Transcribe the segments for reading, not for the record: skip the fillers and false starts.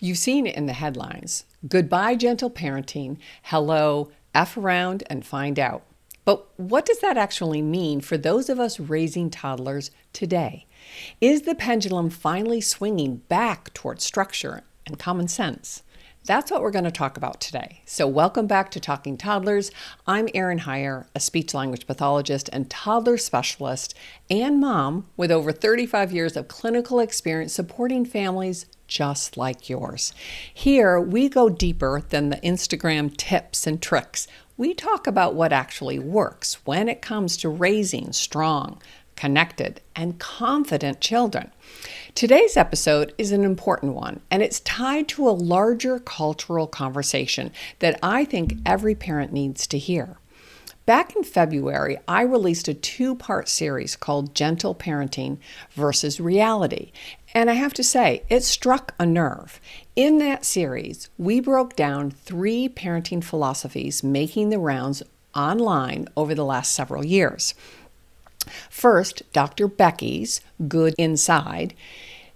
You've seen it in the headlines. Goodbye, gentle parenting. Hello, F around and find out. But what does that actually mean for those of us raising toddlers today? Is the pendulum finally swinging back towards structure and common sense? That's what we're going to talk about today. So welcome back to Talking Toddlers. I'm Erin Hyer, a speech language pathologist and toddler specialist and mom with over 35 years of clinical experience supporting families just like yours. Here, we go deeper than the Instagram tips and tricks. We talk about what actually works when it comes to raising strong, connected, and confident children. Today's episode is an important one, and it's tied to a larger cultural conversation that I think every parent needs to hear. Back in February, I released a two-part series called Gentle Parenting versus Reality, and I have to say, it struck a nerve. In that series, we broke down 3 parenting philosophies making the rounds online over the last several years. First, Dr. Becky's Good Inside,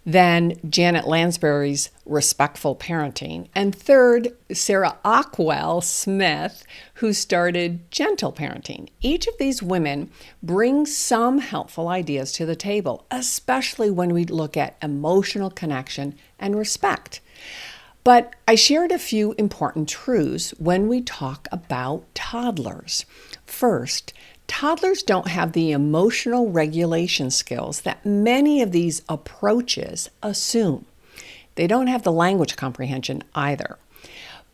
then Janet Lansbury's Respectful Parenting, and third, Sarah Ockwell Smith, who started Gentle Parenting. Each of these women brings some helpful ideas to the table, especially when we look at emotional connection and respect. But I shared a few important truths when we talk about toddlers. First, toddlers don't have the emotional regulation skills that many of these approaches assume. They don't have the language comprehension either.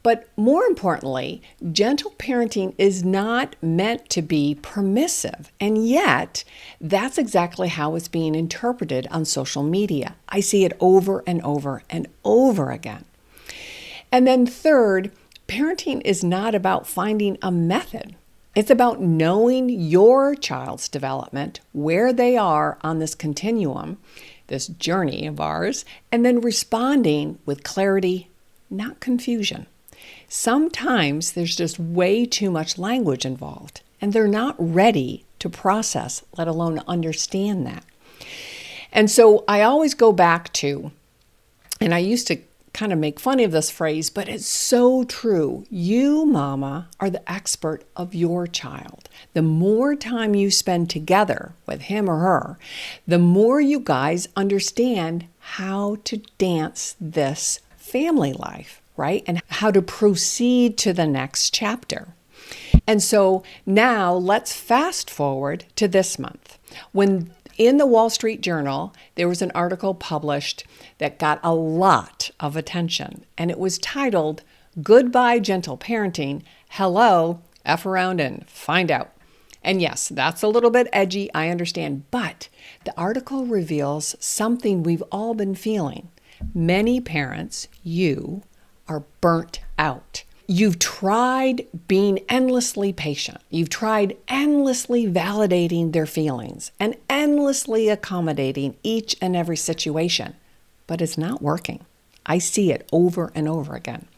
But more importantly, gentle parenting is not meant to be permissive, and yet that's exactly how it's being interpreted on social media. I see it over and over and over again. And then third, parenting is not about finding a method. It's about knowing your child's development, where they are on this continuum, this journey of ours, and then responding with clarity, not confusion. Sometimes there's just way too much language involved, and they're not ready to process, let alone understand that. And so I always go back to, and I used to kind of make fun of this phrase, but it's so true. You, mama, are the expert of your child. The more time you spend together with him or her, the more you guys understand how to dance this family life, right? And how to proceed to the next chapter. And so now let's fast forward to this month, when in the Wall Street Journal, there was an article published that got a lot of attention, and it was titled, Goodbye, Gentle Parenting. Hello, F around and find out. And yes, that's a little bit edgy, I understand, but the article reveals something we've all been feeling. Many parents, you, are burnt out. You've tried being endlessly patient. You've tried endlessly validating their feelings and endlessly accommodating each and every situation, but it's not working. I see it over and over again.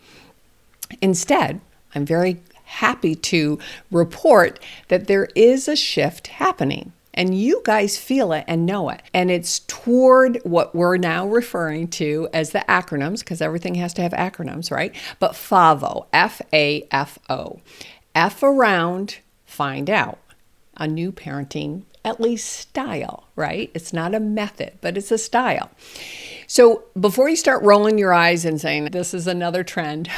Instead, I'm very happy to report that there is a shift happening. And you guys feel it and know it. And it's toward what we're now referring to as the acronyms, because everything has to have acronyms, right? But FAFO, F-A-F-O. F around, find out. A new parenting, at least style, right? It's not a method, but it's a style. So before you start rolling your eyes and saying, this is another trend,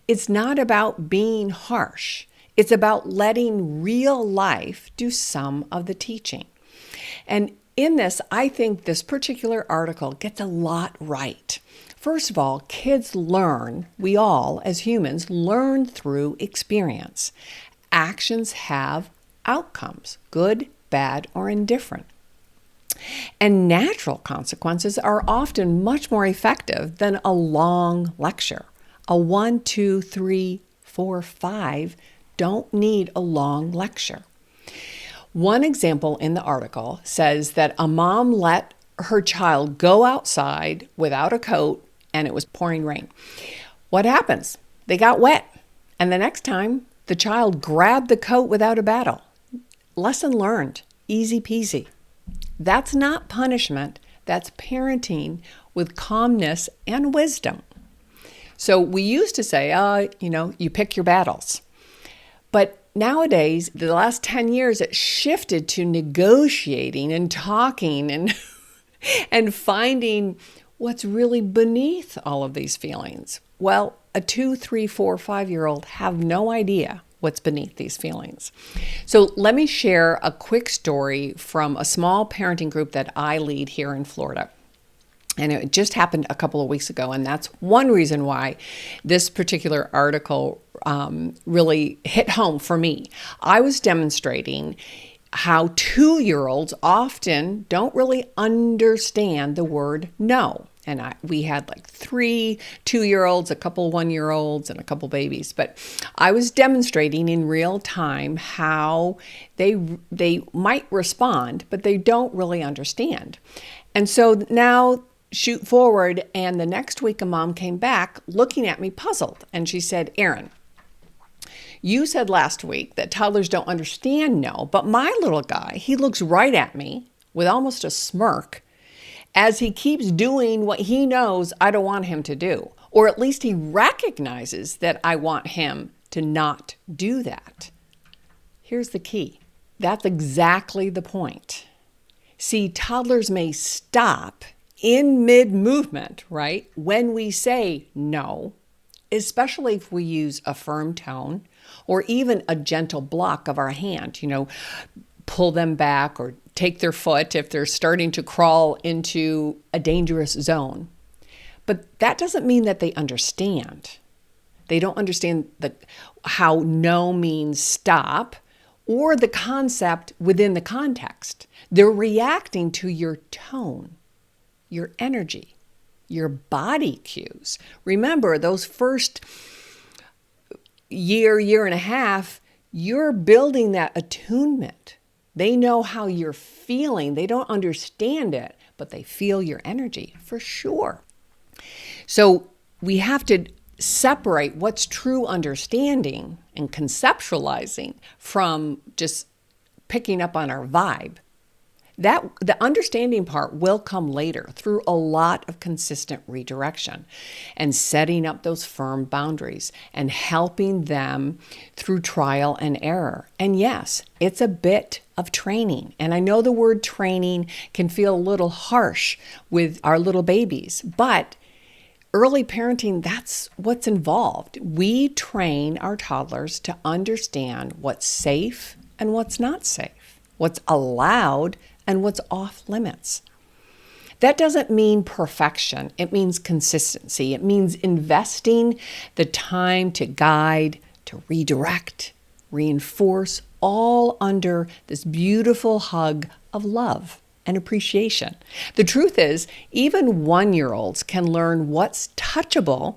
it's not about being harsh. It's about letting real life do some of the teaching. And in this, I think this particular article gets a lot right. First of all, kids learn, we all as humans learn through experience. Actions have outcomes, good, bad, or indifferent. And natural consequences are often much more effective than a long lecture. A 1, 2, 3, 4, 5 don't need a long lecture. One example in the article says that a mom let her child go outside without a coat and it was pouring rain. What happens? They got wet. And the next time, the child grabbed the coat without a battle. Lesson learned. Easy peasy. That's not punishment. That's parenting with calmness and wisdom. So we used to say, you pick your battles. But nowadays, the last 10 years, it shifted to negotiating and talking and, and finding what's really beneath all of these feelings. Well, a 2, 3, 4, 5-year-old have no idea what's beneath these feelings. So let me share a quick story from a small parenting group that I lead here in Florida. And it just happened a couple of weeks ago. And that's one reason why this particular article really hit home for me. I was demonstrating how 2-year-olds often don't really understand the word no. And we had like 3 2-year-olds, a couple 1-year-olds, and a couple babies. But I was demonstrating in real time how they might respond, but they don't really understand. And so now shoot forward, and the next week a mom came back looking at me puzzled. And she said, Erin, you said last week that toddlers don't understand no, but my little guy, he looks right at me with almost a smirk as he keeps doing what he knows I don't want him to do. Or at least he recognizes that I want him to not do that. Here's the key. That's exactly the point. See, toddlers may stop in mid-movement, right, when we say no, especially if we use a firm tone or even a gentle block of our hand, pull them back or take their foot if they're starting to crawl into a dangerous zone. But that doesn't mean that they understand. They don't understand how no means stop or the concept within the context. They're reacting to your tone, your energy, your body cues. Remember, those first year and a half, you're building that attunement. They know how you're feeling. They don't understand it, but they feel your energy for sure. So we have to separate what's true understanding and conceptualizing from just picking up on our vibe. The understanding part will come later through a lot of consistent redirection and setting up those firm boundaries and helping them through trial and error. And yes, it's a bit of training. And I know the word training can feel a little harsh with our little babies, but early parenting, that's what's involved. We train our toddlers to understand what's safe and what's not safe, what's allowed and what's off limits. That doesn't mean perfection. It means consistency. It means investing the time to guide, to redirect, reinforce, all under this beautiful hug of love and appreciation. The truth is, even 1-year-olds can learn what's touchable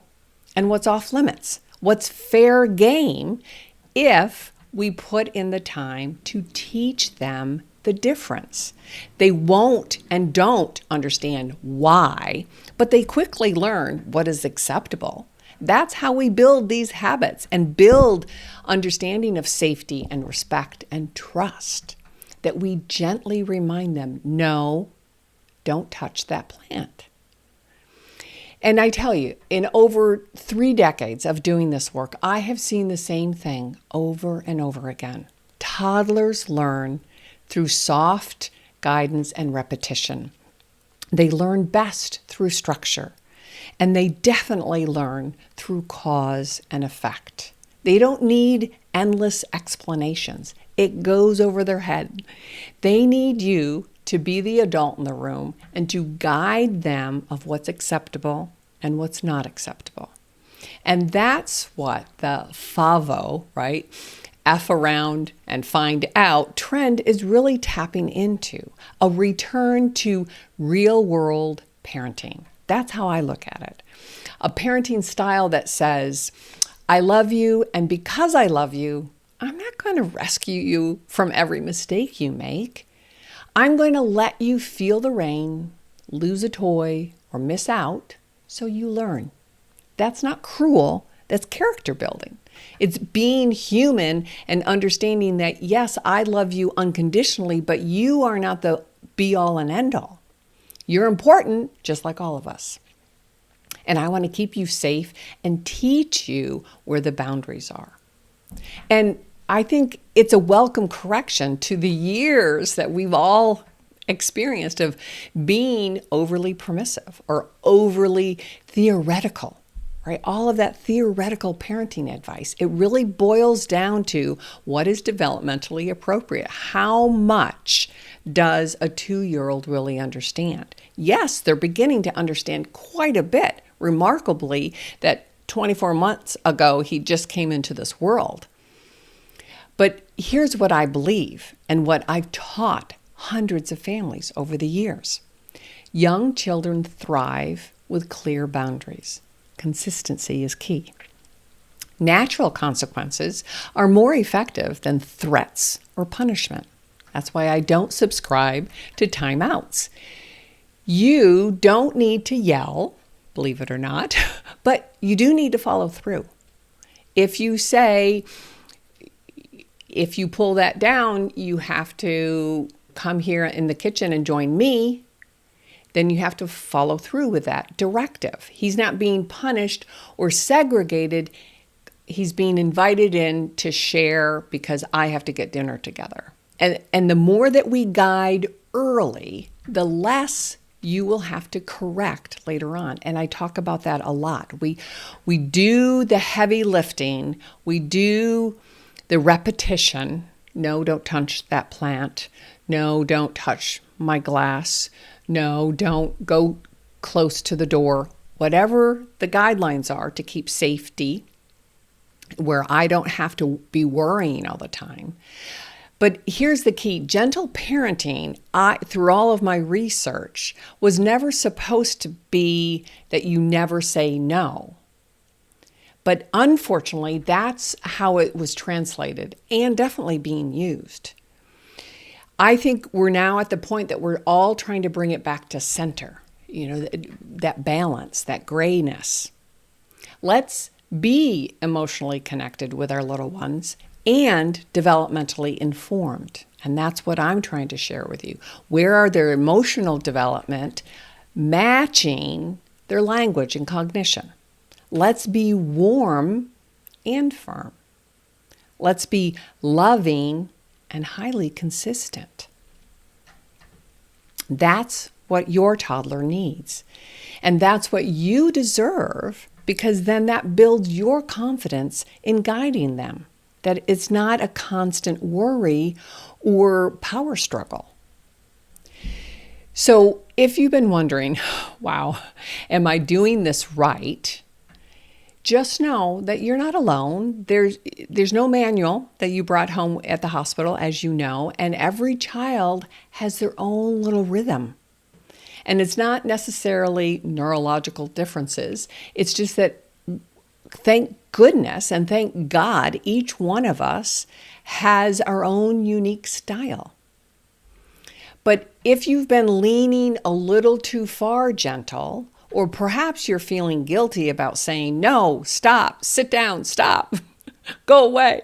and what's off limits, what's fair game, if we put in the time to teach them the difference. They won't and don't understand why, but they quickly learn what is acceptable. That's how we build these habits and build understanding of safety and respect and trust, that we gently remind them, no, don't touch that plant. And I tell you, in over 3 decades of doing this work, I have seen the same thing over and over again. Toddlers learn through soft guidance and repetition. They learn best through structure, and they definitely learn through cause and effect. They don't need endless explanations. It goes over their head. They need you to be the adult in the room and to guide them of what's acceptable and what's not acceptable. And that's what the FAVO, right? F around and find out trend is really tapping into, a return to real world parenting. That's how I look at it. A parenting style that says, I love you, and because I love you, I'm not going to rescue you from every mistake you make. I'm going to let you feel the rain, lose a toy, or miss out so you learn. That's not cruel, that's character building. It's being human and understanding that, yes, I love you unconditionally, but you are not the be-all and end-all. You're important, just like all of us. And I want to keep you safe and teach you where the boundaries are. And I think it's a welcome correction to the years that we've all experienced of being overly permissive or overly theoretical, right? All of that theoretical parenting advice. It really boils down to what is developmentally appropriate. How much does a 2-year-old really understand? Yes, they're beginning to understand quite a bit. Remarkably, that 24 months ago, he just came into this world. But here's what I believe and what I've taught hundreds of families over the years. Young children thrive with clear boundaries. Consistency is key. Natural consequences are more effective than threats or punishment. That's why I don't subscribe to timeouts. You don't need to yell, believe it or not, but you do need to follow through. If you say, if you pull that down, you have to come here in the kitchen and join me, then you have to follow through with that directive. He's not being punished or segregated. He's being invited in to share because I have to get dinner together. And the more that we guide early, the less you will have to correct later on. And I talk about that a lot. We do the heavy lifting. We do the repetition. No, don't touch that plant. No, don't touch my glass. No, don't go close to the door. Whatever the guidelines are to keep safety, where I don't have to be worrying all the time. But here's the key. Gentle parenting, through all of my research, was never supposed to be that you never say no. But unfortunately, that's how it was translated and definitely being used. I think we're now at the point that we're all trying to bring it back to center, that balance, that grayness. Let's be emotionally connected with our little ones and developmentally informed. And that's what I'm trying to share with you. Where are their emotional development matching their language and cognition? Let's be warm and firm. Let's be loving and highly consistent. That's what your toddler needs. And that's what you deserve, because then that builds your confidence in guiding them. That it's not a constant worry or power struggle. So if you've been wondering, wow, am I doing this right? Just know that you're not alone. There's no manual that you brought home at the hospital, as you know, and every child has their own little rhythm. And it's not necessarily neurological differences. It's just that, thank goodness and thank God, each one of us has our own unique style. But if you've been leaning a little too far gentle, or perhaps you're feeling guilty about saying, no, stop, sit down, stop, go away.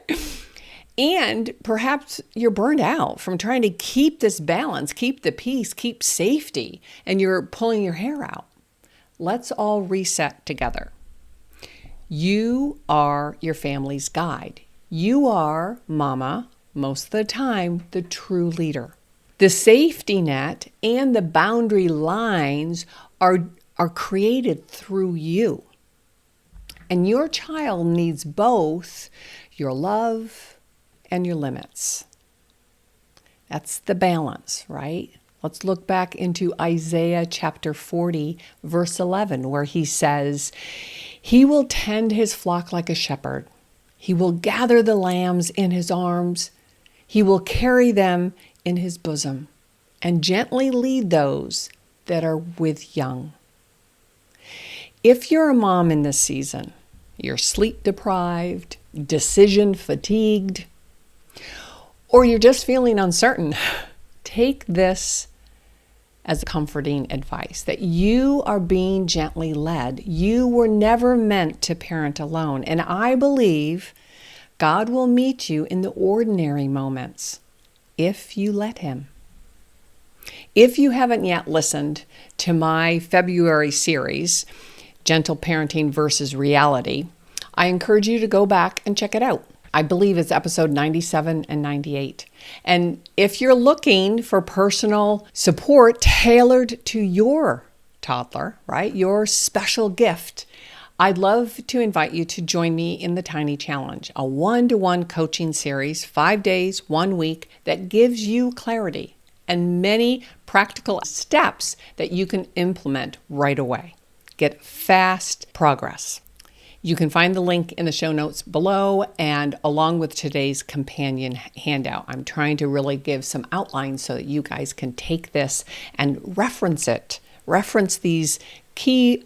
And perhaps you're burned out from trying to keep this balance, keep the peace, keep safety, and you're pulling your hair out. Let's all reset together. You are your family's guide. You are, mama, most of the time, the true leader. The safety net and the boundary lines are created through you. And your child needs both your love and your limits. That's the balance, right? Let's look back into Isaiah chapter 40, verse 11, where he says, "He will tend his flock like a shepherd. He will gather the lambs in his arms. He will carry them in his bosom and gently lead those that are with young." If you're a mom in this season, you're sleep deprived, decision fatigued, or you're just feeling uncertain, take this as comforting advice, that you are being gently led. You were never meant to parent alone. And I believe God will meet you in the ordinary moments if you let him. If you haven't yet listened to my February series, Gentle Parenting versus Reality, I encourage you to go back and check it out. I believe it's episode 97 and 98. And if you're looking for personal support tailored to your toddler, right, your special gift, I'd love to invite you to join me in the Tiny Challenge, a one-to-one coaching series, 5 days, 1 week, that gives you clarity and many practical steps that you can implement right away. Get fast progress. You can find the link in the show notes below and along with today's companion handout. I'm trying to really give some outlines so that you guys can take this and reference it. Reference these key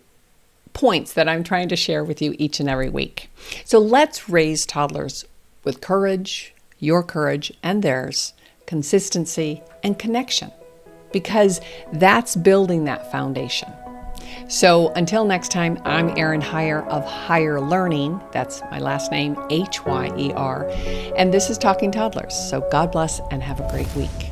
points that I'm trying to share with you each and every week. So let's raise toddlers with courage, your courage and theirs, consistency and connection, because that's building that foundation. So until next time, I'm Erin Hyer of Hyer Learning. That's my last name, Hyer. And this is Talking Toddlers. So God bless and have a great week.